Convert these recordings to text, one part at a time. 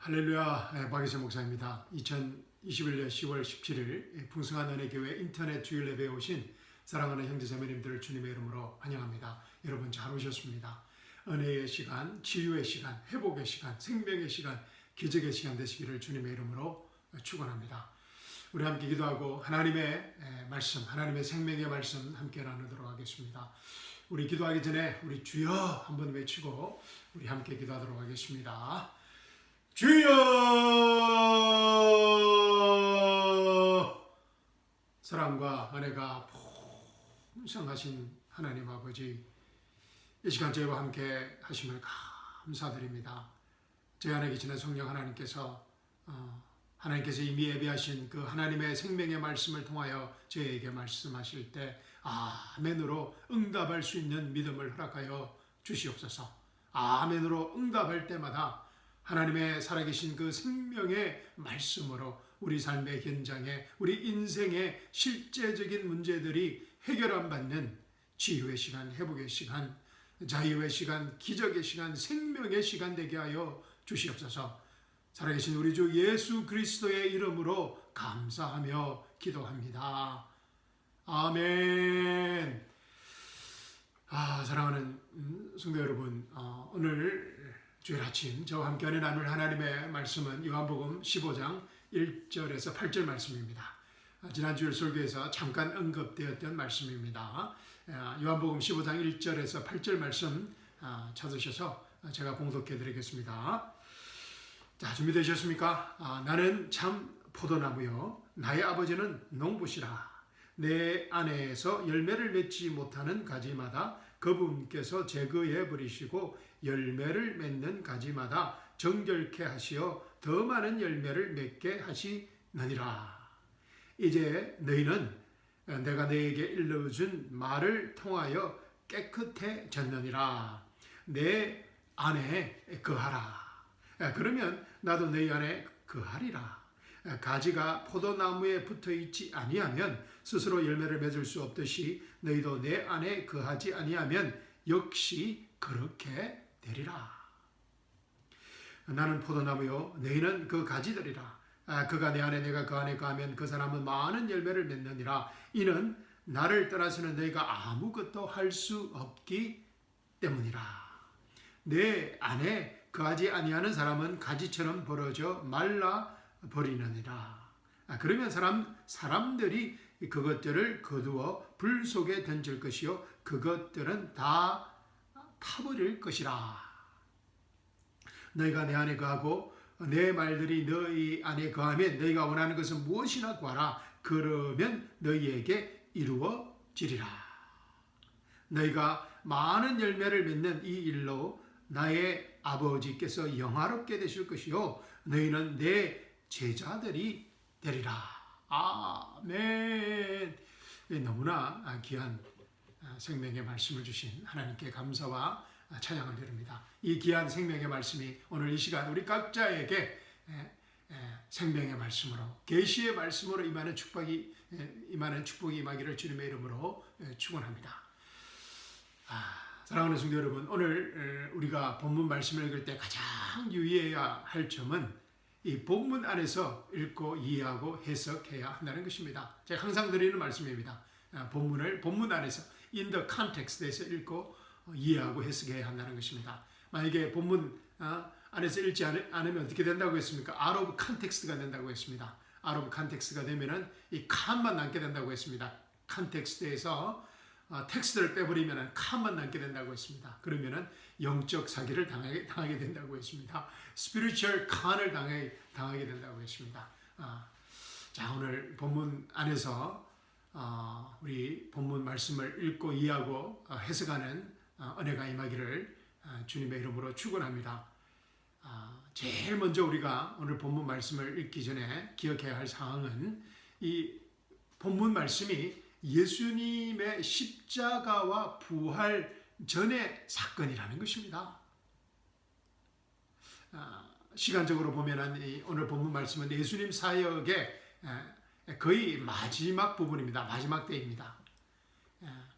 할렐루야, 박이세 목사입니다. 2021년 10월 17일 풍성한 은혜교회 인터넷 주일 예배에 오신 사랑하는 형제자매님들을 주님의 이름으로 환영합니다. 여러분 잘 오셨습니다. 은혜의 시간, 치유의 시간, 회복의 시간, 생명의 시간, 기적의 시간 되시기를 주님의 이름으로 축원합니다. 우리 함께 기도하고 하나님의 말씀, 하나님의 생명의 말씀 함께 나누도록 하겠습니다. 우리 기도하기 전에 우리 주여 한번 외치고 우리 함께 기도하도록 하겠습니다. 주여! 사랑과 은혜가 풍성하신 하나님 아버지, 이 시간 저희와 함께 하심을 감사드립니다. 저희 안에 계시는 성령 하나님께서 이미 예비하신 그 하나님의 생명의 말씀을 통하여 저희에게 말씀하실 때 아멘으로 응답할 수 있는 믿음을 허락하여 주시옵소서. 아멘으로 응답할 때마다 하나님의 살아계신 그 생명의 말씀으로 우리 삶의 현장에, 우리 인생의 실제적인 문제들이 해결 안 받는 치유의 시간, 회복의 시간, 자유의 시간, 기적의 시간, 생명의 시간 되게 하여 주시옵소서. 살아계신 우리 주 예수 그리스도의 이름으로 감사하며 기도합니다. 아멘. 사랑하는 성도 여러분, 오늘 주일 아침 저와 함께 나눌 하나님의 말씀은 요한복음 15장 1절에서 8절 말씀입니다. 지난 주일 설교에서 잠깐 언급되었던 말씀입니다. 요한복음 15장 1절에서 8절 말씀 찾으셔서 제가 봉독해 드리겠습니다. 자, 준비되셨습니까? 나는 참 포도나무요 나의 아버지는 농부시라. 내 안에서 열매를 맺지 못하는 가지마다 그분께서 제거해 버리시고 열매를 맺는 가지마다 정결케 하시어 더 많은 열매를 맺게 하시느니라. 이제 너희는 내가 너에게 일러준 말을 통하여 깨끗해졌느니라. 내 안에 거하라. 그러면 나도 너희 안에 거하리라. 가지가 포도나무에 붙어 있지 아니하면 스스로 열매를 맺을 수 없듯이 너희도 내 안에 거하지 아니하면 역시 그렇게 되리라. 나는 포도나무요 너희는 그 가지들이라. 그가 내 안에 내가 그 안에 거하면 그 사람은 많은 열매를 맺느니라. 이는 나를 떠나서는 너희가 아무것도 할 수 없기 때문이라. 내 안에 거하지 아니하는 사람은 가지처럼 벌어져 말라 버리느니라. 그러면 사람들이 그것들을 거두어 불 속에 던질 것이요 그것들은 다 타버릴 것이라. 너희가 내 안에 거하고 내 말들이 너희 안에 거하면 너희가 원하는 것은 무엇이나 구하라. 그러면 너희에게 이루어지리라. 너희가 많은 열매를 맺는 이 일로 나의 아버지께서 영화롭게 되실 것이요 너희는 내 제자들이 되리라. 아멘. 너무나 귀한 생명의 말씀을 주신 하나님께 감사와 찬양을 드립니다. 이 귀한 생명의 말씀이 오늘 이 시간 우리 각자에게 생명의 말씀으로, 계시의 말씀으로 임하는 축복이 임하기를 주님의 이름으로 축원합니다. 사랑하는 성도 여러분, 오늘 우리가 본문 말씀을 읽을 때 가장 유의해야 할 점은 이 본문 안에서 읽고 이해하고 해석해야 한다는 것입니다. 제가 항상 드리는 말씀입니다. 본문을 본문 안에서 in the context에서 읽고 이해하고 해석해야 한다는 것입니다. 만약에 본문 안에서 읽지 않으면 어떻게 된다고 했습니까? out of context가 된다고 했습니다. out of context가 되면은 이 칸만 남게 된다고 했습니다. 컨텍스트에서 텍스트를 빼버리면 칸만 남게 된다고 했습니다. 그러면은 영적 사기를 당하게 된다고 했습니다. 스피리추얼 칸을 당하게 된다고 했습니다. 자, 오늘 본문 안에서 우리 본문 말씀을 읽고 이해하고 해석하는 은혜가 임하기를 주님의 이름으로 축원합니다. 제일 먼저 우리가 오늘 본문 말씀을 읽기 전에 기억해야 할 사항은 이 본문 말씀이 예수님의 십자가와 부활 전의 사건이라는 것입니다. 시간적으로 보면 오늘 본문 말씀은 예수님 사역의 거의 마지막 부분입니다. 마지막 때입니다.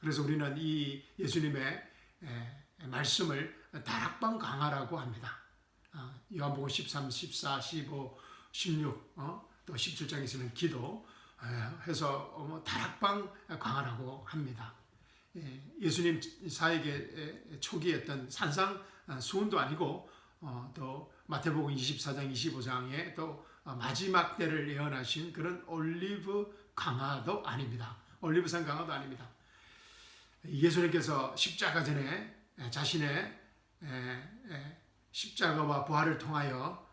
그래서 우리는 이 예수님의 말씀을 다락방 강화라고 합니다. 요한복음 13, 14, 15, 16, 또 17장에서는 기도 해서 다락방 강화라고 합니다. 예수님 사역의 초기였던 산상 수훈도 아니고 또 마태복음 24장, 25장에 또 마지막 때를 예언하신 그런 올리브 강화도 아닙니다. 올리브산 강화도 아닙니다. 예수님께서 십자가 전에 자신의 십자가와 부활을 통하여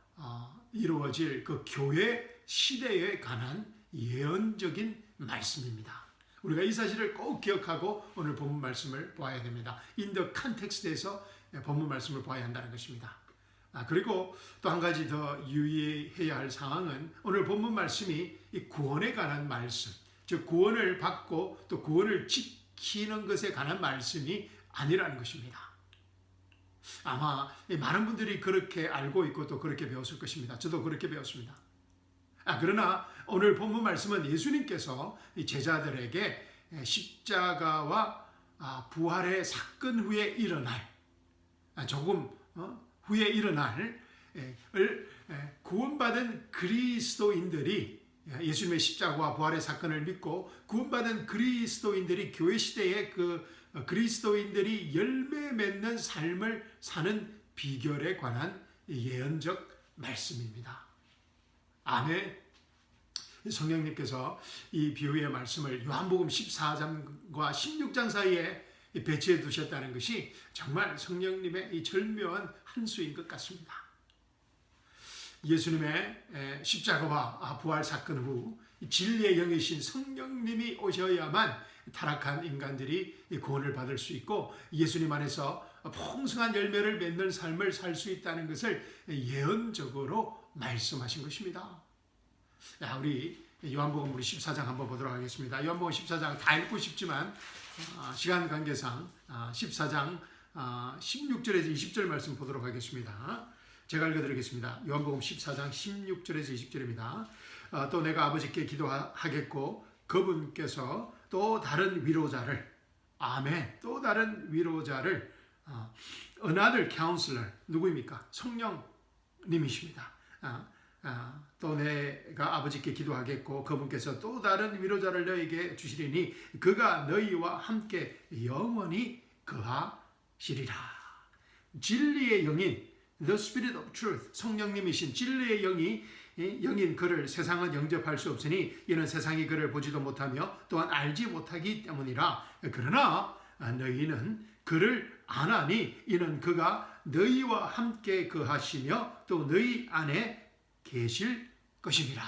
이루어질 그 교회 시대에 관한 예언적인 말씀입니다. 우리가 이 사실을 꼭 기억하고 오늘 본문 말씀을 보아야 됩니다. In the context에서 본문 말씀을 보아야 한다는 것입니다. 그리고 또 한 가지 더 유의해야 할 상황은 오늘 본문 말씀이 이 구원에 관한 말씀, 즉 구원을 받고 또 구원을 지키는 것에 관한 말씀이 아니라는 것입니다. 아마 많은 분들이 그렇게 알고 있고 또 그렇게 배웠을 것입니다. 저도 그렇게 배웠습니다. 그러나 오늘 본문 말씀은 예수님께서 제자들에게 십자가와 부활의 사건 후에 일어날 조금 후에 일어날 구원받은 그리스도인들이 예수님의 십자가와 부활의 사건을 믿고 구원받은 그리스도인들이 교회 시대에 그 그리스도인들이 열매 맺는 삶을 사는 비결에 관한 예언적 말씀입니다. 아멘. 성령님께서 이 비유의 말씀을 요한복음 14장과 16장 사이에 배치해 두셨다는 것이 정말 성령님의 이 절묘한 한수인 것 같습니다. 예수님의 십자가와 부활 사건 후 진리의 영이신 성령님이 오셔야만 타락한 인간들이 구원을 받을 수 있고 예수님 안에서 풍성한 열매를 맺는 삶을 살 수 있다는 것을 예언적으로 말씀하신 것입니다. 우리 요한복음 우리 14장 한번 보도록 하겠습니다. 요한복음 14장 다 읽고 싶지만 시간 관계상 14장 16절에서 20절 말씀 보도록 하겠습니다. 제가 읽어드리겠습니다. 요한복음 14장 16절에서 20절입니다. 또 내가 아버지께 기도하겠고 그분께서 또 다른 위로자를 아멘 또 다른 위로자를 another counselor 누구입니까? 성령님이십니다. 또 내가 아버지께 기도하겠고 그분께서 또 다른 위로자를 너희에게 주시리니 그가 너희와 함께 영원히 거하시리라. 진리의 영인 The Spirit of Truth 성령님이신 진리의 영인 그를 세상은 영접할 수 없으니 이는 세상이 그를 보지도 못하며 또한 알지 못하기 때문이라. 그러나 너희는 그를 아나니 이는 그가 너희와 함께 거하시며 또 너희 안에 계실 것입니다.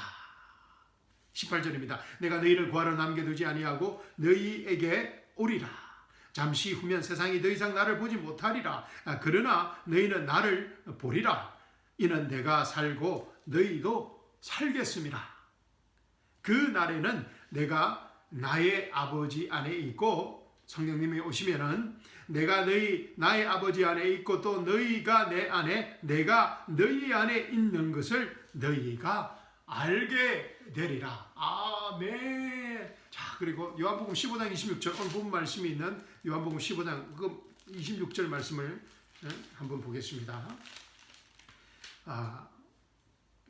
18절입니다. 내가 너희를 구하러 남겨두지 아니하고 너희에게 오리라. 잠시 후면 세상이 더 이상 나를 보지 못하리라. 그러나 너희는 나를 보리라. 이는 내가 살고 너희도 살겠음이라. 그 날에는 내가 나의 아버지 안에 있고 성령님이 오시면은 내가 나의 아버지 안에 있고 또 너희가 내 안에 내가 너희 안에 있는 것을 너희가 알게 되리라. 아멘. 자, 그리고 요한복음 15장 26절 오늘 본 말씀이 있는 요한복음 15장 그 26절 말씀을 한번 보겠습니다.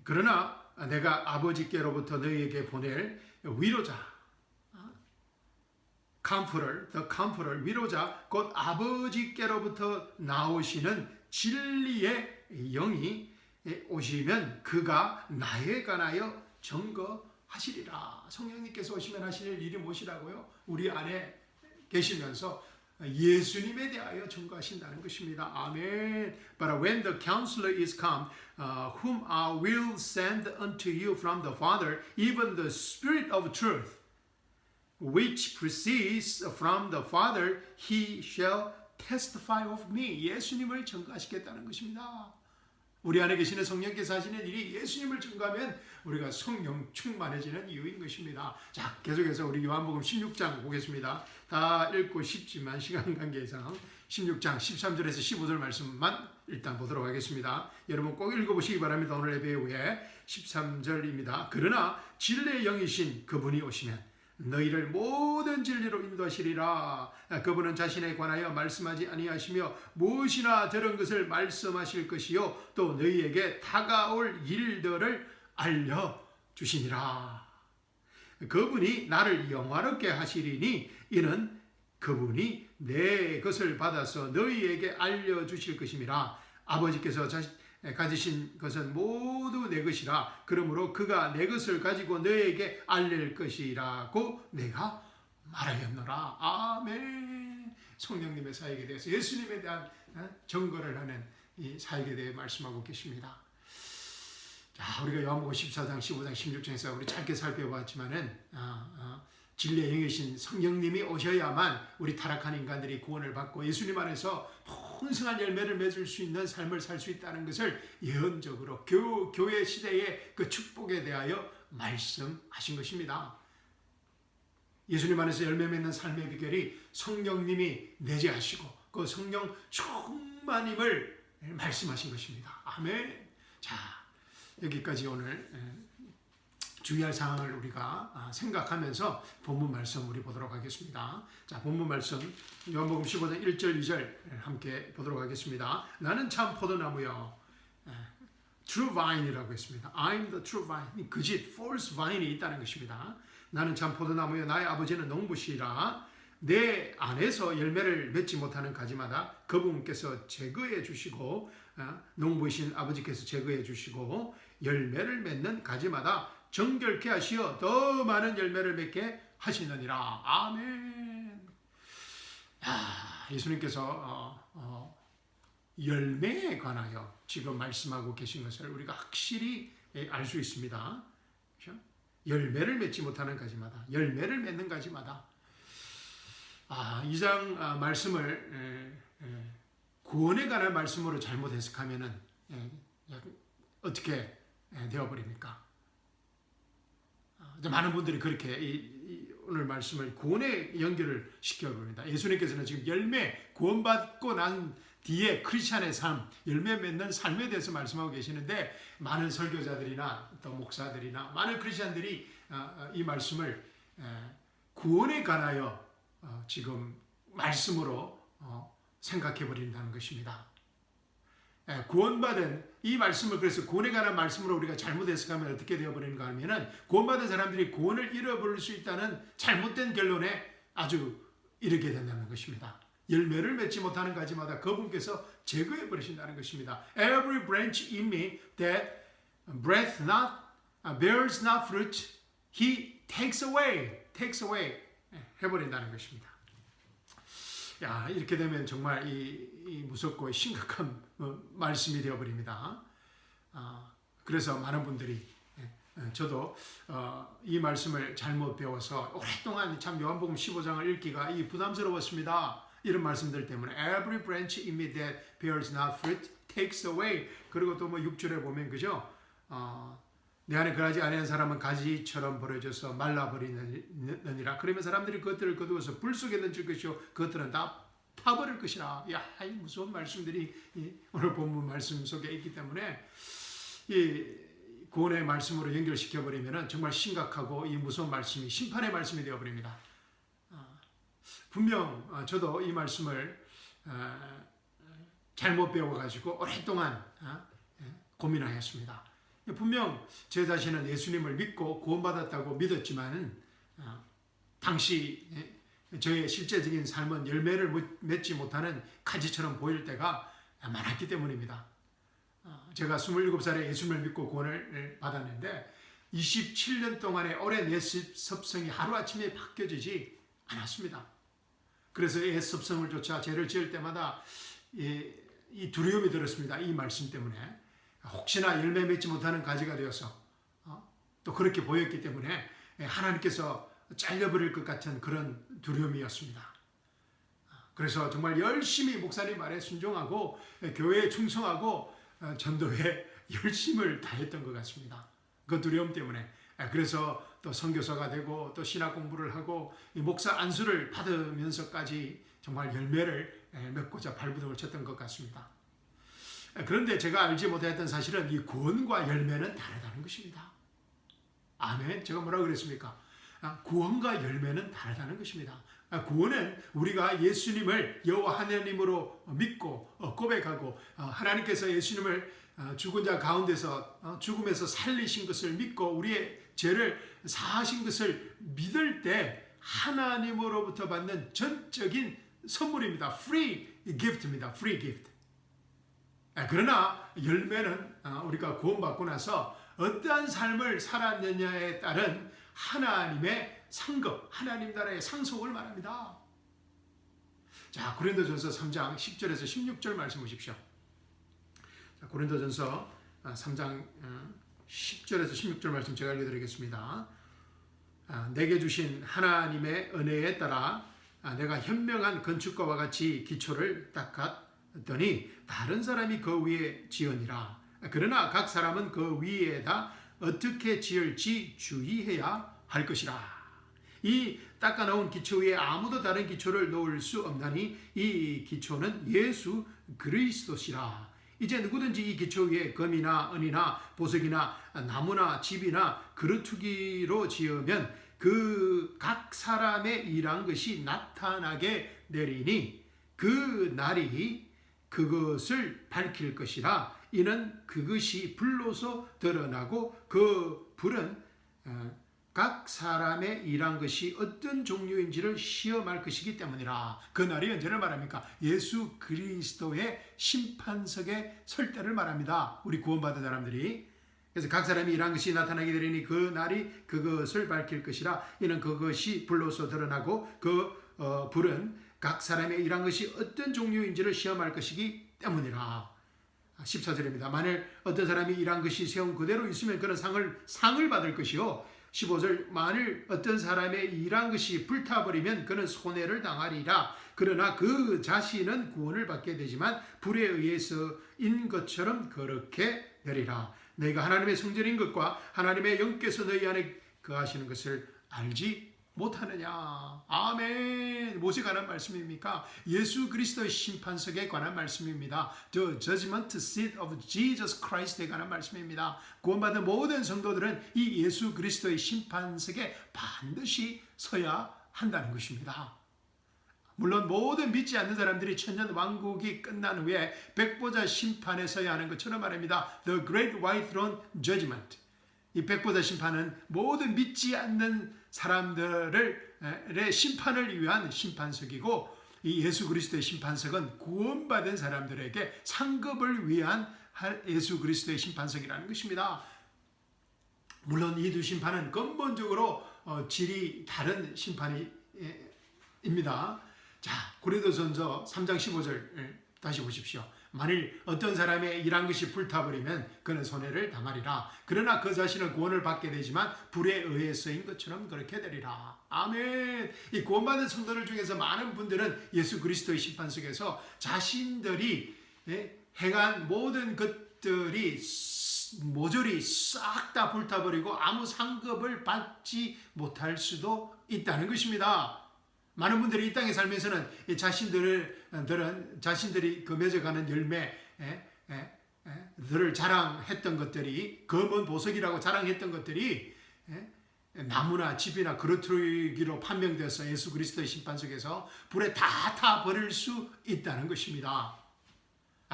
그러나 내가 아버지께로부터 너희에게 보낼 위로자 comforter, 위로자, 곧 아버지께로부터 나오시는 진리의 영이 오시면 그가 나에 관하여 증거하시리라. 성령님께서 오시면 하시는 일이 무엇이라고요? 우리 안에 계시면서 예수님에 대하여 증거하신다는 것입니다. 아멘. But when the counselor is come, whom I will send unto you from the Father, even the Spirit of truth, which proceeds from the Father, he shall testify of me. 예수님을 증거하시겠다는 것입니다. 우리 안에 계시는 성령께서 하시는 일이 예수님을 증거하면 우리가 성령 충만해지는 이유인 것입니다. 자, 계속해서 우리 요한복음 16장 보겠습니다. 다 읽고 싶지만 시간 관계상 16장 13절에서 15절 말씀만 일단 보도록 하겠습니다. 여러분 꼭 읽어보시기 바랍니다. 오늘 예배 후에 13절입니다. 그러나 진리의 영이신 그분이 오시면 너희를 모든 진리로 인도하시리라. 그분은 자신에 관하여 말씀하지 아니하시며 무엇이나 들은 것을 말씀하실 것이요 또 너희에게 다가올 일들을 알려주시니라. 그분이 나를 영화롭게 하시리니 이는 그분이 내 것을 받아서 너희에게 알려주실 것임이라. 아버지께서 가지신 것은 모두 내 것이라. 그러므로 그가 내 것을 가지고 너희에게 알릴 것이라고 내가 말하였노라. 아멘. 성령님의 사역에 대해서 예수님에 대한 증거를 하는 이 사역에 대해 말씀하고 계십니다. 자, 우리가 요한복음 14장, 15장, 16장에서 우리 짧게 살펴봤지만은 진리의 영이신 성령님이 오셔야만 우리 타락한 인간들이 구원을 받고 예수님 안에서 풍성한 열매를 맺을 수 있는 삶을 살 수 있다는 것을 예언적으로 교회 시대의 그 축복에 대하여 말씀하신 것입니다. 예수님 안에서 열매 맺는 삶의 비결이 성령님이 내재하시고 그 성령 충만임을 말씀하신 것입니다. 아멘. 자, 여기까지 오늘 주의할 사항을 우리가 생각하면서 본문 말씀 우리 보도록 하겠습니다. 자, 본문 말씀 요한복음 15장 1절 2절 함께 보도록 하겠습니다. 나는 참 포도나무요 true vine이라고 했습니다. I'm the true vine. 거짓 false vine이 있다는 것입니다. 나는 참 포도나무요 나의 아버지는 농부시라. 내 안에서 열매를 맺지 못하는 가지마다 그분께서 제거해 주시고 농부이신 아버지께서 제거해 주시고 열매를 맺는 가지마다 정결케 하시어 더 많은 열매를 맺게 하시느니라. 아멘. 예수님께서 열매에 관하여 지금 말씀하고 계신 것을 우리가 확실히 알 수 있습니다. 그렇죠? 열매를 맺지 못하는 가지마다 열매를 맺는 가지마다 이 장 말씀을 구원에 관한 말씀으로 잘못 해석하면은 어떻게 되어버립니까? 많은 분들이 그렇게 오늘 말씀을 구원에 연결을 시켜버립니다. 예수님께서는 지금 열매, 구원받고 난 뒤에 크리스찬의 삶, 열매 맺는 삶에 대해서 말씀하고 계시는데 많은 설교자들이나 또 목사들이나 많은 크리스찬들이 이 말씀을 구원에 관하여 지금 말씀으로 생각해 버린다는 것입니다. 구원받은 이 말씀을 그래서 구원에 관한 말씀으로 우리가 잘못 해석하면 어떻게 되어버리는가 하면은 구원받은 사람들이 구원을 잃어버릴 수 있다는 잘못된 결론에 아주 이르게 된다는 것입니다. 열매를 맺지 못하는 가지마다 그분께서 제거해 버리신다는 것입니다. Every branch in me that bears not fruit, he takes away 해버린다는 것입니다. 이렇게 되면 정말 이 무섭고 심각한 말씀이 되어버립니다. 그래서 많은 분들이 저도 이 말씀을 잘못 배워서 오랫동안 참 요한복음 15장을 읽기가 부담스러웠습니다. 이런 말씀들 때문에 Every branch in me that bears not fruit takes away. 그리고 또 6절에 보면 그죠? 내 안에 거하지 아니한 사람은 가지처럼 버려져서 말라버리느니라. 그러면 사람들이 그것들을 거두어서 불 속에 던질 것이요 그것들은 다 파버릴 것이라. 이 무서운 말씀들이 오늘 본문 말씀 속에 있기 때문에 이 구원의 말씀으로 연결시켜 버리면 정말 심각하고 이 무서운 말씀이 심판의 말씀이 되어버립니다. 분명 저도 이 말씀을 잘못 배워가지고 오랫동안 고민하였습니다. 분명 제 자신은 예수님을 믿고 구원받았다고 믿었지만 당시 저의 실제적인 삶은 열매를 맺지 못하는 가지처럼 보일 때가 많았기 때문입니다. 제가 27살에 예수님을 믿고 구원을 받았는데 27년 동안의 오랜 옛 습성이 하루아침에 바뀌어지지 않았습니다. 그래서 옛 습성을 쫓아 죄를 지을 때마다 이 두려움이 들었습니다. 이 말씀 때문에 혹시나 열매 맺지 못하는 가지가 되어서 또 그렇게 보였기 때문에 하나님께서 잘려버릴 것 같은 그런 두려움이었습니다. 그래서 정말 열심히 목사님 말에 순종하고 교회에 충성하고 전도에 열심을 다했던 것 같습니다. 그 두려움 때문에. 그래서 또 선교사가 되고 또 신학 공부를 하고 목사 안수를 받으면서까지 정말 열매를 맺고자 발부둥을 쳤던 것 같습니다. 그런데 제가 알지 못했던 사실은 이 구원과 열매는 다르다는 것입니다. 아멘. 제가 뭐라고 그랬습니까? 구원과 열매는 다르다는 것입니다. 구원은 우리가 예수님을 여호와 하나님으로 믿고 고백하고 하나님께서 예수님을 죽은 자 가운데서 죽음에서 살리신 것을 믿고 우리의 죄를 사하신 것을 믿을 때 하나님으로부터 받는 전적인 선물입니다. free gift입니다. free gift. 그러나 열매는 우리가 구원받고 나서 어떠한 삶을 살았느냐에 따른 하나님의 상급, 하나님 나라의 상속을 말합니다. 자, 고린도전서 3장 10절에서 16절 말씀 보십시오. 자, 고린도전서 3장 10절에서 16절 말씀 제가 읽어드리겠습니다. 내게 주신 하나님의 은혜에 따라 내가 현명한 건축가와 같이 기초를 닦았더니 다른 사람이 그 위에 지으니라. 그러나 각 사람은 그 위에다 어떻게 지을지 주의해야 할 것이라. 이 닦아놓은 기초 위에 아무도 다른 기초를 놓을 수 없나니 이 기초는 예수 그리스도시라. 이제 누구든지 이 기초 위에 금이나 은이나 보석이나 나무나 집이나 그루터기로 지으면 그 각 사람의 일한 것이 나타나게 되리니 그 날이 그것을 밝힐 것이라. 이는 그것이 불로서 드러나고 그 불은 각 사람의 일한 것이 어떤 종류인지를 시험할 것이기 때문이라. 그 날이 언제를 말합니까? 예수 그리스도의 심판석에 설 때를 말합니다. 우리 구원받은 사람들이. 그래서 각 사람이 일한 것이 나타나게 되리니 그 날이 그것을 밝힐 것이라. 이는 그것이 불로서 드러나고 그 불은 각 사람의 일한 것이 어떤 종류인지를 시험할 것이기 때문이라. 14절입니다. 만일 어떤 사람이 일한 것이 세운 그대로 있으면 그는 상을 받을 것이요. 15절 만일 어떤 사람의 일한 것이 불타버리면 그는 손해를 당하리라. 그러나 그 자신은 구원을 받게 되지만 불에 의해서인 것처럼 그렇게 되리라. 내가 하나님의 성전인 것과 하나님의 영께서 너희 안에 거하시는 것을 알지 못하느냐. 아멘. 무엇에 관한 말씀입니까? 예수 그리스도의 심판석에 관한 말씀입니다. The judgment seat of Jesus Christ에 관한 말씀입니다. 구원받은 모든 성도들은 이 예수 그리스도의 심판석에 반드시 서야 한다는 것입니다. 물론 모든 믿지 않는 사람들이 천년 왕국이 끝난 후에 백보자 심판에 서야 하는 것처럼 말합니다. The Great White Throne Judgment. 이 백보자 심판은 모든 믿지 않는 사람들의 심판을 위한 심판석이고, 이 예수 그리스도의 심판석은 구원받은 사람들에게 상급을 위한 예수 그리스도의 심판석이라는 것입니다. 물론 이 두 심판은 근본적으로 질이 다른 심판입니다. 자, 고린도전서 3장 15절 다시 보십시오. 만일 어떤 사람의 일한 것이 불타버리면 그는 손해를 당하리라. 그러나 그 자신은 구원을 받게 되지만 불에 의해서인 것처럼 그렇게 되리라. 아멘. 이 구원받은 성도들 중에서 많은 분들은 예수 그리스도의 심판석에서 자신들이 행한 모든 것들이 모조리 싹 다 불타버리고 아무 상급을 받지 못할 수도 있다는 것입니다. 많은 분들이 이 땅에 살면서는 자신들이 맺어가는 열매들을 자랑했던 것들이, 검은 보석이라고 자랑했던 것들이 나무나 집이나 그루터기로 판명되어서 예수 그리스도의 심판석에서 불에 다 타버릴 수 있다는 것입니다.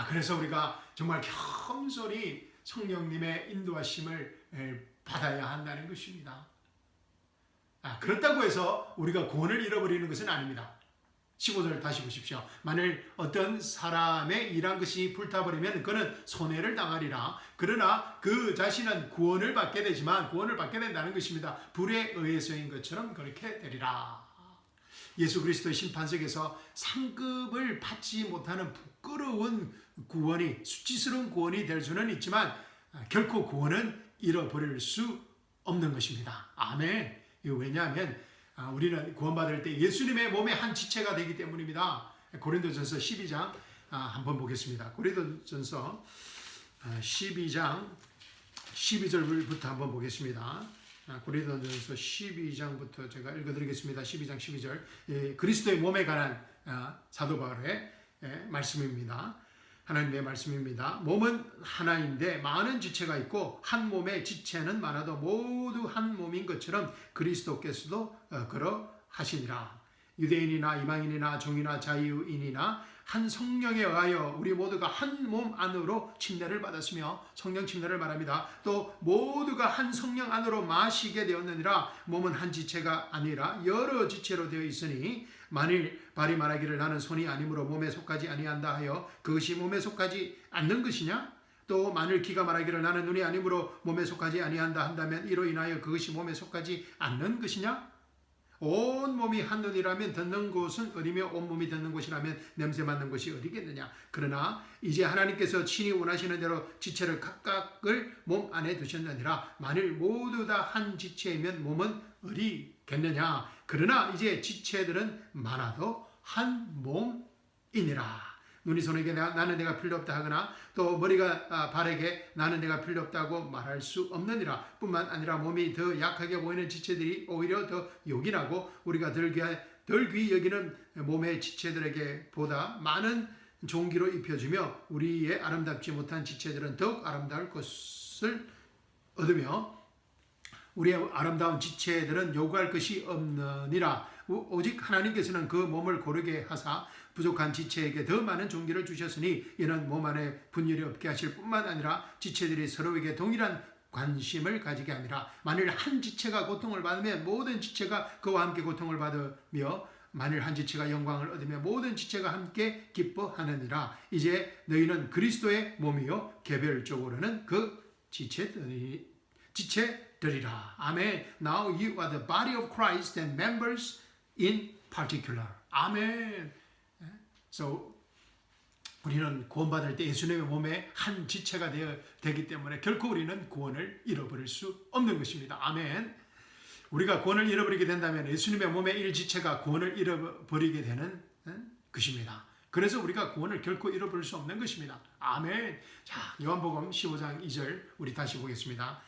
그래서 우리가 정말 겸손히 성령님의 인도하심을 받아야 한다는 것입니다. 그렇다고 해서 우리가 구원을 잃어버리는 것은 아닙니다. 15절 다시 보십시오. 만일 어떤 사람의 일한 것이 불타버리면 그는 손해를 당하리라. 그러나 그 자신은 구원을 받게 되지만, 구원을 받게 된다는 것입니다. 불에 의해서인 것처럼 그렇게 되리라. 예수 그리스도의 심판석에서 상급을 받지 못하는 부끄러운 구원이, 수치스러운 구원이 될 수는 있지만 결코 구원은 잃어버릴 수 없는 것입니다. 아멘. 왜냐하면 우리는 구원받을 때 예수님의 몸의 한 지체가 되기 때문입니다. 고린도전서 12장 한번 보겠습니다. 고린도전서 12장 12절부터 한번 보겠습니다. 고린도전서 12장부터 제가 읽어드리겠습니다. 12장 12절. 그리스도의 몸에 관한 사도 바울의 말씀입니다. 하나님의 말씀입니다. 몸은 하나인데 많은 지체가 있고 한 몸의 지체는 많아도 모두 한 몸인 것처럼 그리스도께서도 그러하시니라. 유대인이나 이방인이나 종이나 자유인이나 한 성령에 의하여 우리 모두가 한 몸 안으로 침례를 받았으며, 성령 침례를 말합니다. 또 모두가 한 성령 안으로 마시게 되었느니라. 몸은 한 지체가 아니라 여러 지체로 되어 있으니 만일 발이 말하기를 나는 손이 아니므로 몸에 속하지 아니한다 하여 그것이 몸에 속하지 않는 것이냐? 또 만일 귀가 말하기를 나는 눈이 아니므로 몸에 속하지 아니한다 한다면 이로 인하여 그것이 몸에 속하지 않는 것이냐? 온 몸이 한 눈이라면 듣는 곳은 어디며 온 몸이 듣는 곳이라면 냄새 맡는 곳이 어디겠느냐. 그러나 이제 하나님께서 친히 원하시는 대로 지체를 각각을 몸 안에 두셨느니라. 만일 모두 다 한 지체이면 몸은 어디겠느냐. 그러나 이제 지체들은 많아도 한 몸이니라. 눈이 손에게 나는 내가 필요 없다 하거나 또 머리가 발에게 나는 내가 필요 없다고 말할 수 없느니라. 뿐만 아니라 몸이 더 약하게 보이는 지체들이 오히려 더 요긴하고 우리가 덜 귀히 여기는 몸의 지체들에게 보다 많은 종기로 입혀주며 우리의 아름답지 못한 지체들은 더욱 아름다울 것을 얻으며 우리의 아름다운 지체들은 요구할 것이 없느니라. 오직 하나님께서는 그 몸을 고르게 하사 부족한 지체에게 더 많은 종기를 주셨으니 이는 몸 안에 분열이 없게 하실 뿐만 아니라 지체들이 서로에게 동일한 관심을 가지게 하니라. 만일 한 지체가 고통을 받으면 모든 지체가 그와 함께 고통을 받으며 만일 한 지체가 영광을 얻으며 모든 지체가 함께 기뻐하느니라. 이제 너희는 그리스도의 몸이요 개별적으로는 그 지체들이라. 아멘. Now you are the body of Christ and members in particular. 아멘. So 우리는 구원받을 때 예수님의 몸에 한 지체가 되기 때문에 결코 우리는 구원을 잃어버릴 수 없는 것입니다. 아멘. 우리가 구원을 잃어버리게 된다면 예수님의 몸의 일지체가 구원을 잃어버리게 되는 것입니다. 그래서 우리가 구원을 결코 잃어버릴 수 없는 것입니다. 아멘. 자, 요한복음 15장 2절 우리 다시 보겠습니다.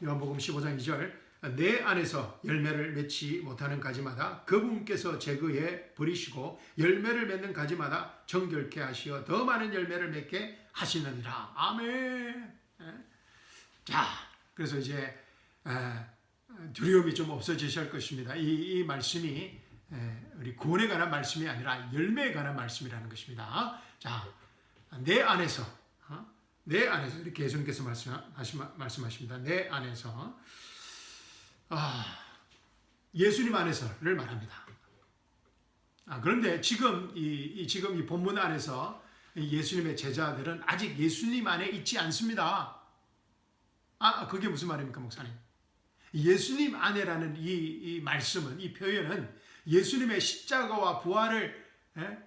요한복음 15장 2절 내 안에서 열매를 맺지 못하는 가지마다 그분께서 제거해 버리시고 열매를 맺는 가지마다 정결케 하시어 더 많은 열매를 맺게 하시느니라. 아멘. 자, 그래서 이제 두려움이 좀 없어지실 것입니다. 이 말씀이 우리 구원에 관한 말씀이 아니라 열매에 관한 말씀이라는 것입니다. 자, 내 안에서 이렇게 예수님께서 말씀하십니다. 내 안에서 예수님 안에서를 말합니다. 그런데 지금 이 본문 안에서 예수님의 제자들은 아직 예수님 안에 있지 않습니다. 그게 무슨 말입니까, 목사님? 예수님 안에라는 이 말씀은, 이 표현은 예수님의 십자가와 부활을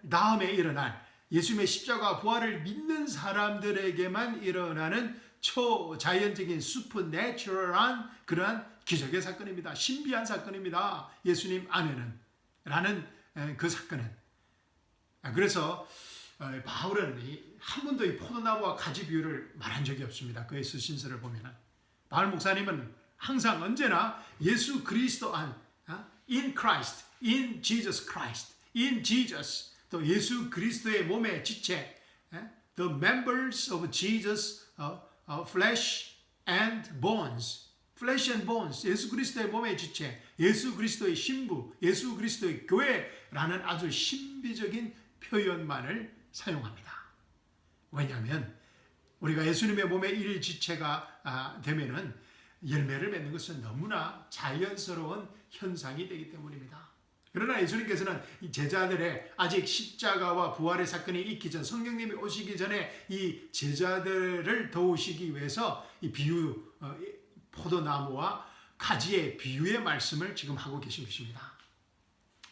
다음에 일어날 예수님의 십자가와 부활을 믿는 사람들에게만 일어나는 초자연적인 슈퍼내추럴한 그러한 기적의 사건입니다. 신비한 사건입니다. 예수님 안에는 라는 그 사건은. 그래서 바울은 한 번도 이 포도나무와 가지 비유를 말한 적이 없습니다. 그의 서신서를 보면은 바울 목사님은 항상 언제나 예수 그리스도 안, in Christ, in Jesus Christ, in Jesus, 또 예수 그리스도의 몸의 지체, the members of Jesus, flesh and bones. flesh and bones, 예수 그리스도의 몸의 지체, 예수 그리스도의 신부, 예수 그리스도의 교회라는 아주 신비적인 표현만을 사용합니다. 왜냐하면 우리가 예수님의 몸의 일지체가 되면은 열매를 맺는 것은 너무나 자연스러운 현상이 되기 때문입니다. 그러나 예수님께서는 이 제자들의 아직 십자가와 부활의 사건이 있기 전, 성령님이 오시기 전에 이 제자들을 도우시기 위해서 이 비유, 포도나무와 가지의 비유의 말씀을 지금 하고 계신 것입니다.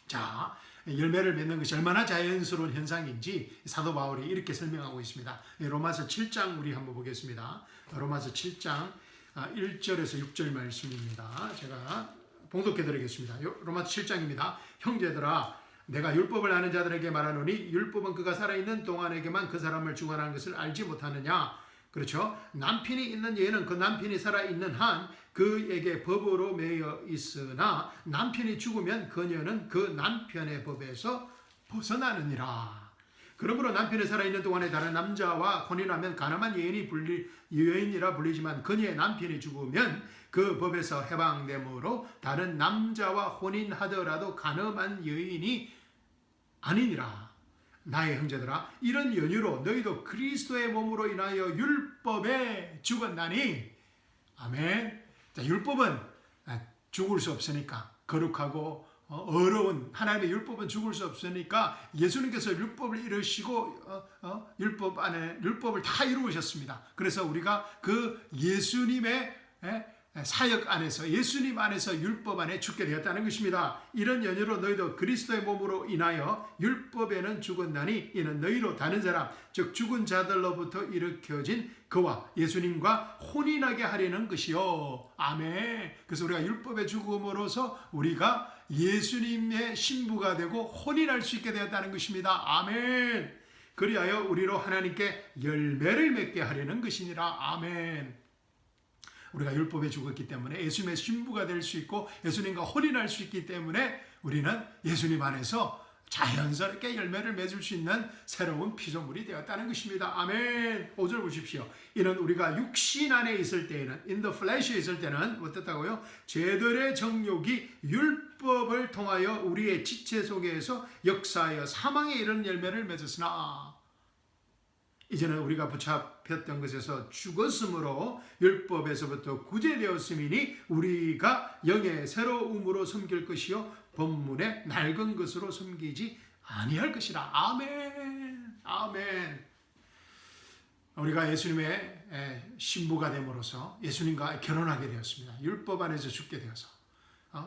자, 열매를 맺는 것이 얼마나 자연스러운 현상인지 사도 바울이 이렇게 설명하고 있습니다. 로마서 7장 우리 한번 보겠습니다. 로마서 7장 1절에서 6절 말씀입니다. 제가 봉독해 드리겠습니다. 로마서 7장입니다. 형제들아, 내가 율법을 아는 자들에게 말하노니 율법은 그가 살아있는 동안에게만 그 사람을 주관하는 것을 알지 못하느냐. 그렇죠? 남편이 있는 여인은 그 남편이 살아있는 한 그에게 법으로 매여 있으나 남편이 죽으면 그녀는 그 남편의 법에서 벗어나느니라. 그러므로 남편이 살아있는 동안에 다른 남자와 혼인하면 가늠한 여인이라 불리지만 그녀의 남편이 죽으면 그 법에서 해방되므로 다른 남자와 혼인하더라도 가늠한 여인이 아니니라. 나의 형제들아, 이런 연유로 너희도 그리스도의 몸으로 인하여 율법에 죽었나니. 아멘. 자, 율법은 죽을 수 없으니까, 거룩하고 어려운 하나님의 율법은 죽을 수 없으니까 예수님께서 율법을 이루시고 율법을 다 이루셨습니다. 그래서 우리가 그 예수님의 사역 안에서, 예수님 안에서 율법 안에 죽게 되었다는 것입니다. 이런 연유로 너희도 그리스도의 몸으로 인하여 율법에는 죽었나니 이는 너희로 다른 사람 즉 죽은 자들로부터 일으켜진 그와 예수님과 혼인하게 하려는 것이요. 아멘. 그래서 우리가 율법의 죽음으로써 우리가 예수님의 신부가 되고 혼인할 수 있게 되었다는 것입니다. 아멘. 그리하여 우리로 하나님께 열매를 맺게 하려는 것이니라. 아멘. 우리가 율법에 죽었기 때문에 예수님의 신부가 될 수 있고 예수님과 혼인할 수 있기 때문에 우리는 예수님 안에서 자연스럽게 열매를 맺을 수 있는 새로운 피조물이 되었다는 것입니다. 아멘. 5절 보십시오. 이는 우리가 육신 안에 있을 때에는, in the flesh에 있을 때는 어떻다고요? 죄들의 정욕이 율법을 통하여 우리의 지체 속에서 역사하여 사망에 이르는 열매를 맺었으나 이제는 우리가 붙잡혔던 것에서 죽었으므로 율법에서부터 구제되었음이니 우리가 영의 새로움으로 섬길 것이요 본문의 낡은 것으로 섬기지 아니할 것이라. 아멘. 아멘. 우리가 예수님의 신부가 됨으로써 예수님과 결혼하게 되었습니다. 율법 안에서 죽게 되어서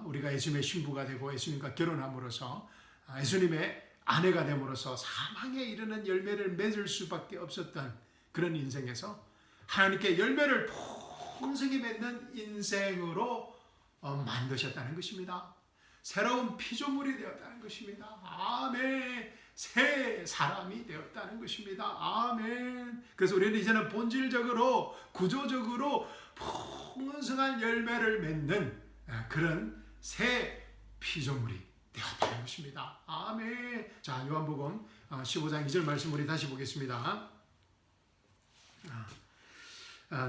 우리가 예수님의 신부가 되고 예수님과 결혼함으로써 예수님의 아내가 됨으로써 사망에 이르는 열매를 맺을 수밖에 없었던 그런 인생에서 하나님께 열매를 풍성히 맺는 인생으로 만드셨다는 것입니다. 새로운 피조물이 되었다는 것입니다. 아멘. 새 사람이 되었다는 것입니다. 아멘. 그래서 우리는 이제는 본질적으로 구조적으로 풍성한 열매를 맺는 그런 새 피조물이 되었다는 것입니다. 아멘. 자, 요한복음 15장 2절 말씀 우리 다시 보겠습니다.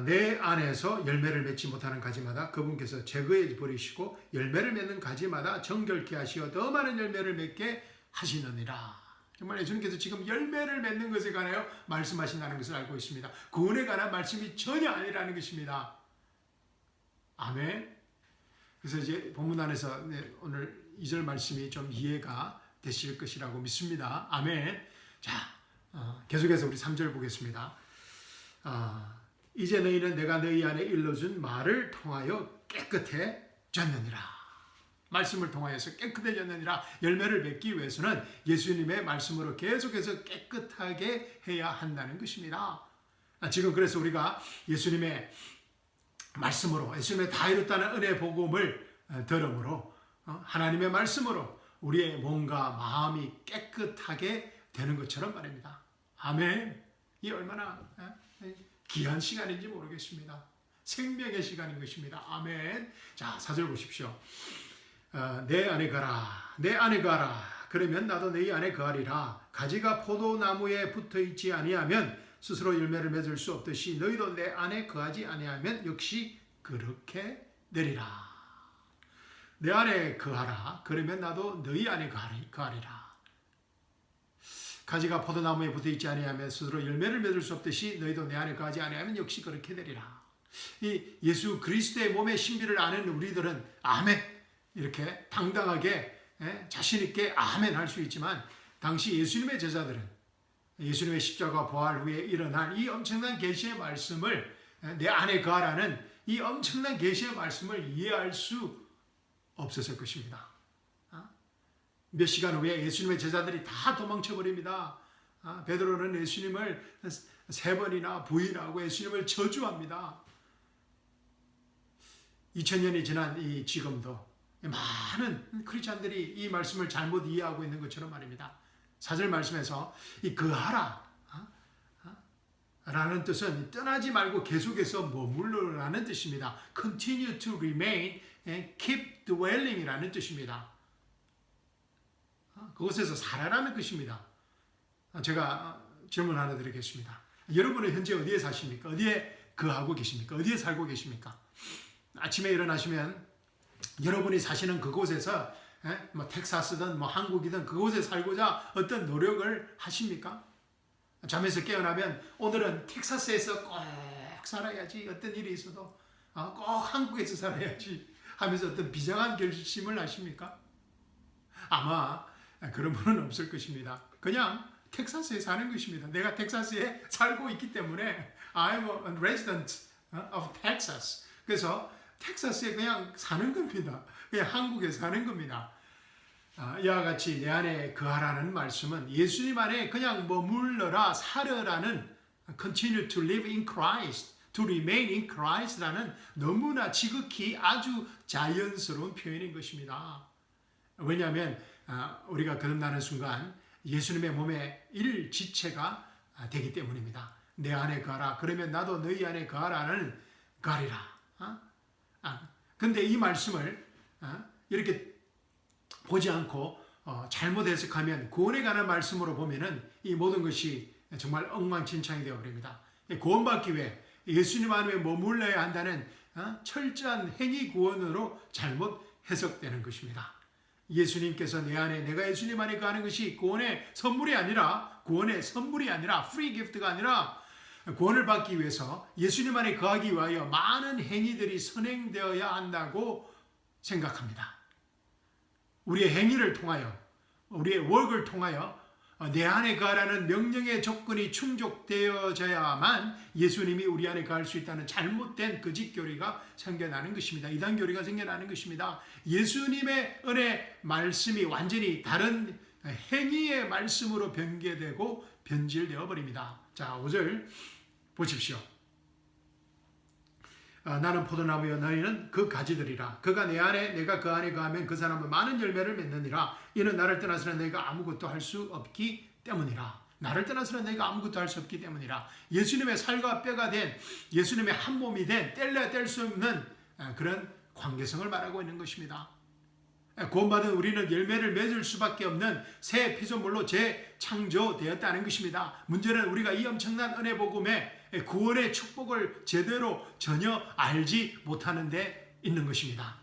내 안에서 열매를 맺지 못하는 가지마다 그분께서 제거해 버리시고 열매를 맺는 가지마다 정결케 하시어 더 많은 열매를 맺게 하시느니라. 정말 예수님께서 지금 열매를 맺는 것에 관하여 말씀하신다는 것을 알고 있습니다. 구원에 관한 말씀이 전혀 아니라는 것입니다. 아멘. 그래서 이제 본문 안에서 오늘 2절 말씀이 좀 이해가 되실 것이라고 믿습니다. 아멘. 자, 계속해서 우리 3절 보겠습니다. 이제 너희는 내가 너희 안에 일러준 말을 통하여 깨끗해졌느니라. 말씀을 통하여서 깨끗해졌느니라. 열매를 맺기 위해서는 예수님의 말씀으로 계속해서 깨끗하게 해야 한다는 것입니다. 지금 그래서 우리가 예수님의 말씀으로 예수님의 다 이뤘다는 은혜 복음을 들음으로 하나님의 말씀으로 우리의 몸과 마음이 깨끗하게 되는 것처럼 말입니다. 아멘. 이 얼마나 귀한 시간인지 모르겠습니다. 생명의 시간인 것입니다. 아멘. 자, 4절 보십시오. 내 안에 가라. 내 안에 가라. 그러면 나도 네 안에 거하리라. 가지가 포도나무에 붙어있지 아니하면 스스로 열매를 맺을 수 없듯이 너희도 내 안에 거하지 아니하면 역시 그렇게 되리라. 내 안에 거하라. 그러면 나도 너희 안에 거하리라. 가지가 포도나무에 붙어있지 아니하면 스스로 열매를 맺을 수 없듯이 너희도 내 안에 거하지 아니하면 역시 그렇게 되리라. 이 예수 그리스도의 몸의 신비를 아는 우리들은 아멘 이렇게 당당하게 자신 있게 아멘 할 수 있지만 당시 예수님의 제자들은 예수님의 십자가 부활 후에 일어난 이 엄청난 계시의 말씀을 내 안에 거하라는 이 엄청난 계시의 말씀을 이해할 수 없었을 것입니다. 몇 시간 후에 예수님의 제자들이 다 도망쳐 버립니다. 베드로는 예수님을 3번이나 부인하고 예수님을 저주합니다. 2000년이 지난 이 지금도 많은 크리스찬들이 이 말씀을 잘못 이해하고 있는 것처럼 말입니다. 4절 말씀에서 이 거하라 라는 뜻은 떠나지 말고 계속해서 머물러라는 뜻입니다. Continue to remain and keep dwelling 이라는 뜻입니다. 그곳에서 살아라는 뜻입니다. 제가 질문 하나 드리겠습니다. 여러분은 현재 어디에 사십니까? 어디에 거하고 계십니까? 어디에 살고 계십니까? 아침에 일어나시면 여러분이 사시는 그곳에서 뭐 텍사스든 뭐 한국이든 그곳에 살고자 어떤 노력을 하십니까? 잠에서 깨어나면 오늘은 텍사스에서 꼭 살아야지, 어떤 일이 있어도 꼭 한국에서 살아야지 하면서 어떤 비장한 결심을 하십니까? 아마 그런 분은 없을 것입니다. 그냥 텍사스에 사는 것입니다. 내가 텍사스에 살고 있기 때문에 I'm a resident of Texas. 그래서 텍사스에 그냥 사는 겁니다. 그냥 한국에 사는 겁니다. 이와 같이 내 안에 거하라는 말씀은 예수님 안에 그냥 머물러라, 살으라는 continue to live in Christ, to remain in Christ라는 너무나 지극히 아주 자연스러운 표현인 것입니다. 왜냐하면 우리가 거듭나는 순간 예수님의 몸의 일지체가 되기 때문입니다. 내 안에 거하라. 그러면 나도 너희 안에 거하라는 거하리라. 근데 이 말씀을 이렇게 보지 않고 잘못 해석하면 구원에 관한 말씀으로 보면은 이 모든 것이 정말 엉망진창이 되어버립니다. 구원받기 위해 예수님 안에 머물러야 한다는 철저한 행위 구원으로 잘못 해석되는 것입니다. 예수님께서 내 안에, 내가 예수님 안에 거하는 것이 구원의 선물이 아니라 free gift가 아니라 구원을 받기 위해서 예수님 안에 거하기 위하여 많은 행위들이 선행되어야 한다고 생각합니다. 우리의 행위를 통하여, 우리의 work을 통하여 내 안에 거하라는 명령의 조건이 충족되어져야만 예수님이 우리 안에 거할 수 있다는 잘못된 거짓교리가 생겨나는 것입니다. 이단교리가 생겨나는 것입니다. 예수님의 은혜 말씀이 완전히 다른 행위의 말씀으로 변개되고 변질되어 버립니다. 자, 5절 보십시오. 나는 포도나무여 너희는 그 가지들이라. 그가 내 안에 내가 그 안에 거하면 그 사람은 많은 열매를 맺느니라. 이는 나를 떠나서는 너희가 아무것도 할 수 없기 때문이라. 나를 떠나서는 너희가 아무것도 할 수 없기 때문이라. 예수님의 살과 뼈가 된, 예수님의 한 몸이 된, 뗄래야 뗄 수 없는 그런 관계성을 말하고 있는 것입니다. 구원받은 우리는 열매를 맺을 수밖에 없는 새 피조물로 재창조되었다는 것입니다. 문제는 우리가 이 엄청난 은혜 복음에 구원의 축복을 제대로 전혀 알지 못하는 데 있는 것입니다.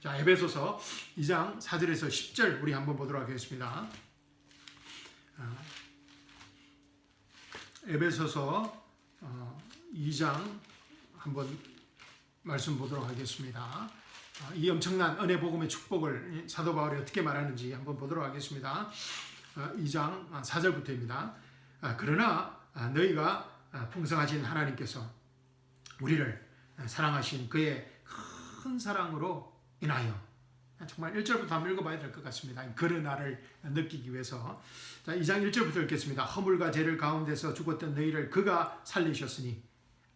자, 에베소서 2장 4절에서 10절 우리 한번 보도록 하겠습니다. 에베소서 2장 한번 말씀 보도록 하겠습니다. 이 엄청난 은혜 복음의 축복을 사도 바울이 어떻게 말하는지 한번 보도록 하겠습니다. 2장 4절부터입니다. 그러나 너희가 풍성하신 하나님께서 우리를 사랑하신 그의 큰 사랑으로 인하여, 정말 1절부터 한번 읽어봐야 될 것 같습니다. 그러나를 느끼기 위해서. 자, 2장 1절부터 읽겠습니다. 허물과 죄를 가운데서 죽었던 너희를 그가 살리셨으니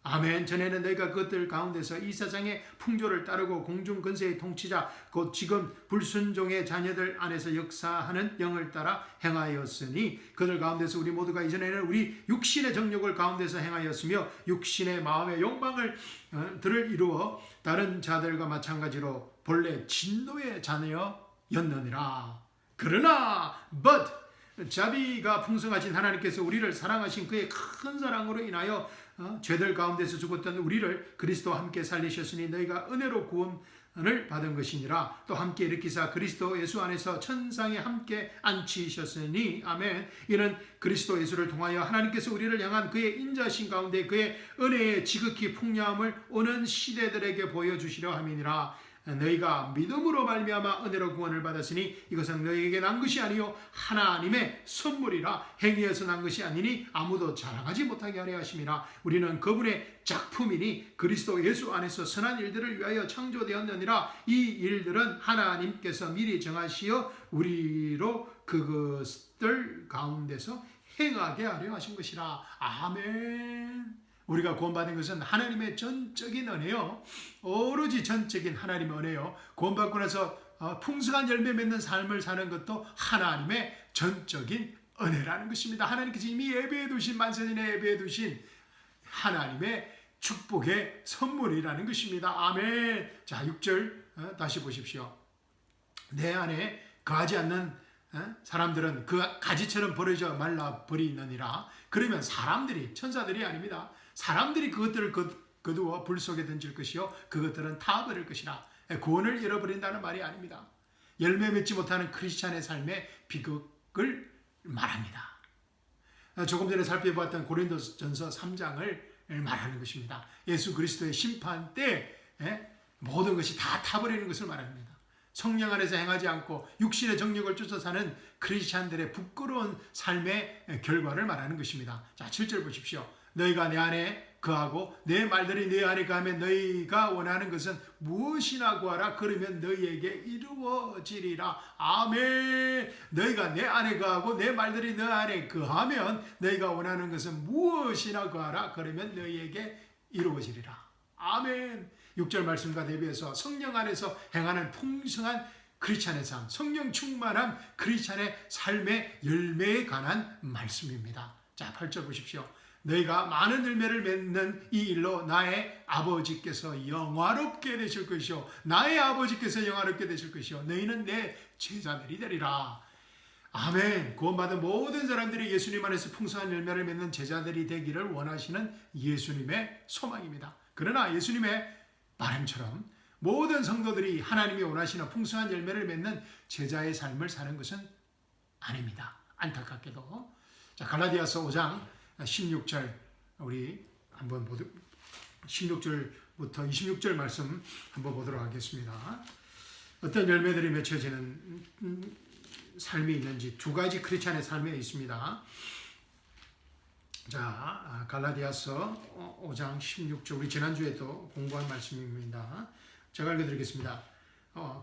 아멘. 전에는 너희가 그것들 가운데서 이 세상의 풍조를 따르고 공중 근세의 통치자 곧 지금 불순종의 자녀들 안에서 역사하는 영을 따라 행하였으니 그들 가운데서 우리 모두가 이전에는 우리 육신의 정욕을 가운데서 행하였으며 육신의 마음의 욕망을 들을 이루어 다른 자들과 마찬가지로 본래 진노의 자녀였느니라. 그러나 자비가 풍성하신 하나님께서 우리를 사랑하신 그의 큰 사랑으로 인하여 죄들 가운데서 죽었던 우리를 그리스도와 함께 살리셨으니 너희가 은혜로 구원을 받은 것이니라. 또 함께 일으키사 그리스도 예수 안에서 천상에 함께 앉히셨으니 아멘. 이는 그리스도 예수를 통하여 하나님께서 우리를 향한 그의 인자신 가운데 그의 은혜의 지극히 풍요함을 오는 시대들에게 보여주시려 함이니라. 너희가 믿음으로 말미암아 은혜로 구원을 받았으니 이것은 너희에게 난 것이 아니요 하나님의 선물이라. 행위에서 난 것이 아니니 아무도 자랑하지 못하게 하려 하심이라. 우리는 그분의 작품이니 그리스도 예수 안에서 선한 일들을 위하여 창조되었느니라. 이 일들은 하나님께서 미리 정하시어 우리로 그것들 가운데서 행하게 하려 하신 것이라. 아멘. 우리가 구원받은 것은 하나님의 전적인 은혜요. 오로지 전적인 하나님의 은혜요. 구원받고 나서 풍성한 열매 맺는 삶을 사는 것도 하나님의 전적인 은혜라는 것입니다. 하나님께서 이미 예배해 두신, 만세전에 예배해 두신 하나님의 축복의 선물이라는 것입니다. 아멘. 자, 6절 다시 보십시오. 내 안에 거하지 않는 사람들은 그 가지처럼 버려져 말라 버리느니라. 그러면 사람들이, 천사들이 아닙니다. 사람들이 그것들을 거두어 불 속에 던질 것이요 그것들은 타버릴 것이라. 구원을 잃어버린다는 말이 아닙니다. 열매 맺지 못하는 크리스찬의 삶의 비극을 말합니다. 조금 전에 살펴보았던 고린도전서 3장을 말하는 것입니다. 예수 그리스도의 심판 때 모든 것이 다 타버리는 것을 말합니다. 성령 안에서 행하지 않고 육신의 정욕을 쫓아 사는 크리스찬들의 부끄러운 삶의 결과를 말하는 것입니다. 자, 7절 보십시오. 너희가 내 안에 거하고 내 말들이 내 안에 거하면 너희가 원하는 것은 무엇이나 구하라. 그러면 너희에게 이루어지리라. 아멘. 너희가 내 안에 거하고 내 말들이 너 안에 거하면 너희가 원하는 것은 무엇이나 구하라. 그러면 너희에게 이루어지리라. 아멘. 6절 말씀과 대비해서 성령 안에서 행하는 풍성한 크리스찬의 삶, 성령 충만한 크리스찬의 삶의 열매에 관한 말씀입니다. 자, 8절 보십시오. 너희가 많은 열매를 맺는 이 일로 나의 아버지께서 영화롭게 되실 것이요 나의 아버지께서 영화롭게 되실 것이요 너희는 내 제자들이 되리라. 아멘. 구원받은 모든 사람들이 예수님 안에서 풍성한 열매를 맺는 제자들이 되기를 원하시는 예수님의 소망입니다. 그러나 예수님의 바람처럼 모든 성도들이 하나님이 원하시는 풍성한 열매를 맺는 제자의 삶을 사는 것은 아닙니다. 안타깝게도. 자, 갈라디아서 5장 16절 우리 한번 16절부터 26절 말씀 한번 보도록 하겠습니다. 어떤 열매들이 맺혀지는 삶이 있는지 두 가지 크리스찬의 삶에 있습니다. 자, 갈라디아서 5장 16절 우리 지난주에도 공부한 말씀입니다. 제가 읽어드리겠습니다.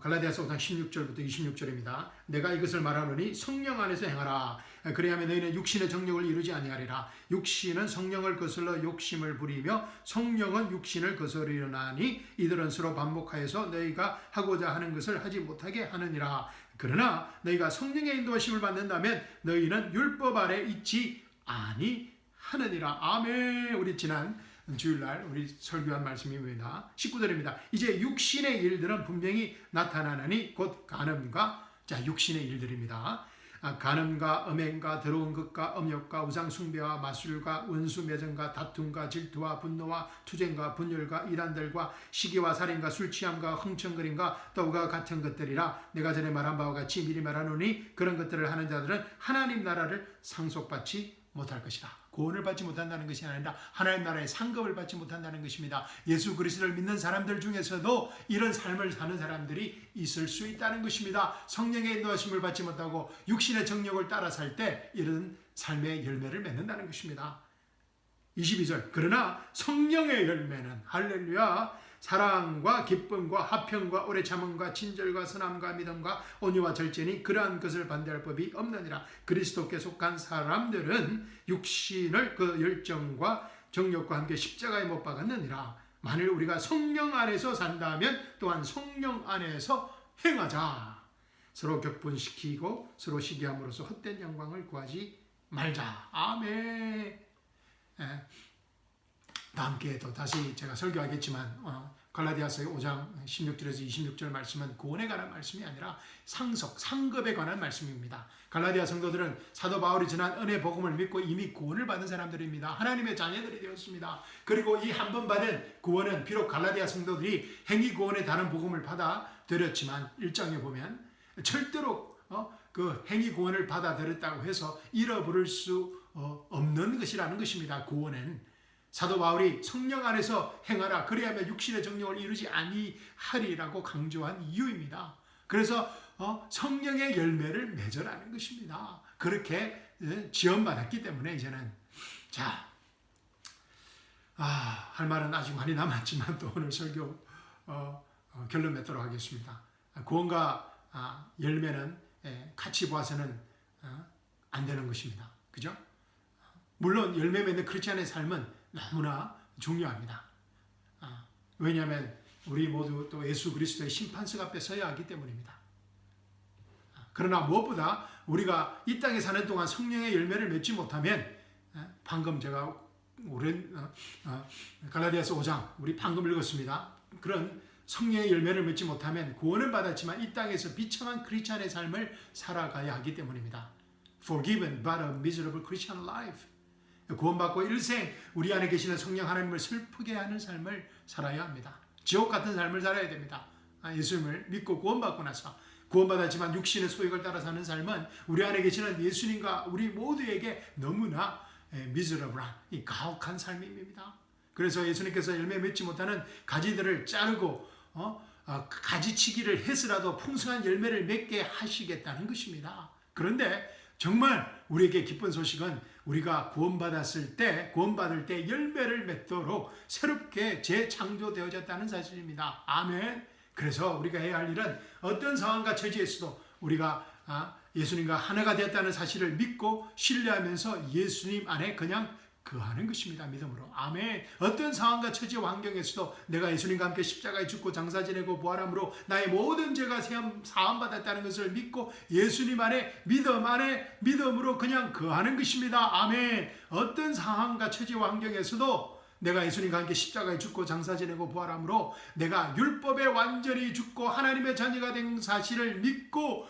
갈라디아서 5장 16절부터 26절입니다. 내가 이것을 말하노니 성령 안에서 행하라. 그리하면 너희는 육신의 정욕을 이루지 아니하리라. 육신은 성령을 거슬러 욕심을 부리며 성령은 육신을 거스르나니 이들은 서로 반목하여서 너희가 하고자 하는 것을 하지 못하게 하느니라. 그러나 너희가 성령의 인도하심을 받는다면 너희는 율법 아래 있지 아니하느니라. 아멘. 우리 지난 주일날 우리 설교한 말씀입니다. 19절입니다. 이제 육신의 일들은 분명히 나타나느니 곧 간음과 육신의 일들입니다. 간음과 음행과 더러운 것과 음욕과 우상 숭배와 마술과 원수 매정과 다툼과 질투와 분노와 투쟁과 분열과 이단들과 시기와 살인과 술 취함과 흥청거림과 또과 같은 것들이라. 내가 전에 말한 바와 같이 미리 말하노니 그런 것들을 하는 자들은 하나님 나라를 상속받지 못할 것이다. 구원을 받지 못한다는 것이 아니라 하나님 나라의 상급을 받지 못한다는 것입니다. 예수 그리스도를 믿는 사람들 중에서도 이런 삶을 사는 사람들이 있을 수 있다는 것입니다. 성령의 인도하심을 받지 못하고 육신의 정욕을 따라 살 때 이런 삶의 열매를 맺는다는 것입니다. 22절 그러나 성령의 열매는 할렐루야 사랑과 기쁨과 화평과 오래 참음과 친절과 선함과 믿음과 온유와 절제니 그러한 것을 반대할 법이 없느니라. 그리스도께 속한 사람들은 육신을 그 열정과 정욕과 함께 십자가에 못 박았느니라. 만일 우리가 성령 안에서 산다면 또한 성령 안에서 행하자. 서로 격분시키고 서로 시기함으로써 헛된 영광을 구하지 말자. 아멘. 다음 기회에도 다시 제가 설교하겠지만 갈라디아서의 5장 16절에서 26절 말씀은 구원에 관한 말씀이 아니라 상급에 관한 말씀입니다. 갈라디아 성도들은 사도 바울이 전한 은혜 복음을 믿고 이미 구원을 받은 사람들입니다. 하나님의 자녀들이 되었습니다. 그리고 이 한 번 받은 구원은 비록 갈라디아 성도들이 행위 구원의 다른 복음을 받아들였지만 1장에 보면 절대로 그 행위 구원을 받아들였다고 해서 잃어버릴 수 없는 것이라는 것입니다. 구원은 사도 바울이 성령 안에서 행하라 그리하면 육신의 정욕을 이루지 아니하리라고 강조한 이유입니다. 그래서 성령의 열매를 맺으라는 것입니다. 그렇게 지원받았기 때문에 이제는 할 말은 아직 많이 남았지만 또 오늘 설교 결론 맺도록 하겠습니다. 구원과 열매는 같이 보아서는 안 되는 것입니다. 그죠? 물론 열매 맺는 크리스찬의 삶은 너무나 중요합니다. 왜냐하면 우리 모두 또 예수 그리스도의 심판석 앞에 서야 하기 때문입니다. 그러나 무엇보다 우리가 이 땅에 사는 동안 성령의 열매를 맺지 못하면 방금 제가 오랜 갈라디아서 5장 우리 방금 읽었습니다. 그런 성령의 열매를 맺지 못하면 구원은 받았지만 이 땅에서 비참한 크리스찬의 삶을 살아가야 하기 때문입니다. Forgiven but a miserable Christian life. 구원받고 일생 우리 안에 계시는 성령 하나님을 슬프게 하는 삶을 살아야 합니다. 지옥 같은 삶을 살아야 됩니다. 예수님을 믿고 구원받고 나서 구원받았지만 육신의 소욕을 따라 사는 삶은 우리 안에 계시는 예수님과 우리 모두에게 너무나 미serable한 이 가혹한 삶입니다. 그래서 예수님께서 열매 맺지 못하는 가지들을 자르고 가지치기를 해서라도 풍성한 열매를 맺게 하시겠다는 것입니다. 그런데 정말 우리에게 기쁜 소식은 우리가 구원받을 때 열매를 맺도록 새롭게 재창조되어졌다는 사실입니다. 아멘. 그래서 우리가 해야 할 일은 어떤 상황과 처지에서도 우리가 예수님과 하나가 되었다는 사실을 믿고 신뢰하면서 예수님 안에 그냥 거하는 것입니다. 믿음으로. 아멘. 어떤 상황과 처지와 환경에서도 내가 예수님과 함께 십자가에 죽고 장사 지내고 부활함으로 나의 모든 죄가 사함받았다는 것을 믿고 예수님 안에 믿음으로 그냥 거하는 것입니다. 아멘. 어떤 상황과 처지와 환경에서도 내가 예수님과 함께 십자가에 죽고 장사 지내고 부활함으로 내가 율법에 완전히 죽고 하나님의 자녀가 된 사실을 믿고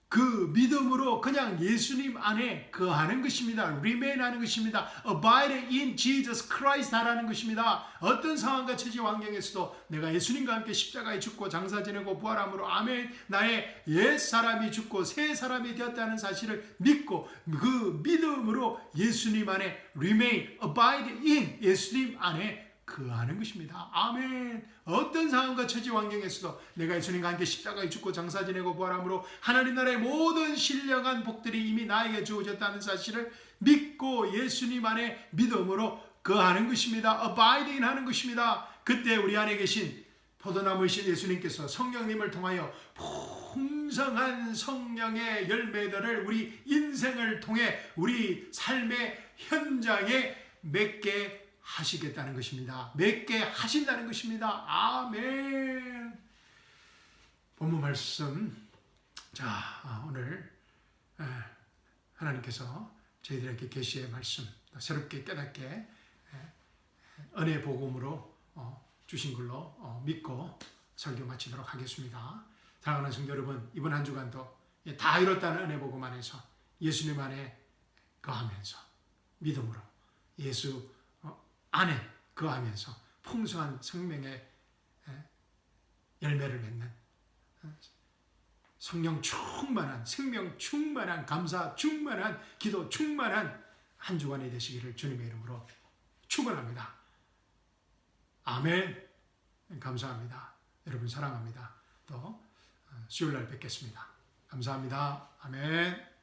그 믿음으로 그냥 예수님 안에 거하는 것입니다. remain 하는 것입니다. abide in Jesus Christ 하라는 것입니다. 어떤 상황과 처지 환경에서도 내가 예수님과 함께 십자가에 죽고 장사 지내고 부활함으로 아멘 나의 옛 사람이 죽고 새 사람이 되었다는 사실을 믿고 그 믿음으로 예수님 안에 remain, abide in 예수님 안에 거하는 것입니다. 아멘. 어떤 상황과 처지 환경에서도 내가 예수님과 함께 십자가에 죽고 장사 지내고 부활함으로 하나님 나라의 모든 신령한 복들이 이미 나에게 주어졌다는 사실을 믿고 예수님 안에 믿음으로 거하는 것입니다. abide in 하는 것입니다. 그때 우리 안에 계신 포도나무이신 예수님께서 성령님을 통하여 풍성한 성령의 열매들을 우리 인생을 통해 우리 삶의 현장에 맺게 하시겠다는 것입니다. 맺게 하신다는 것입니다. 아멘. 본문 말씀. 자, 오늘 하나님께서 저희들에게 계시의 말씀 새롭게 깨닫게 은혜 복음으로 주신 걸로 믿고 설교 마치도록 하겠습니다. 사랑하는 성도 여러분, 이번 한 주간도 다 이뤘다는 은혜 복음 안에서 예수님 안에 거하면서 믿음으로 예수 안에 거하면서 풍성한 생명의 열매를 맺는 성령 충만한 생명 충만한 감사 충만한 기도 충만한 한 주간이 되시기를 주님의 이름으로 축원합니다. 아멘. 감사합니다. 여러분 사랑합니다. 또 수요일 날 뵙겠습니다. 감사합니다. 아멘.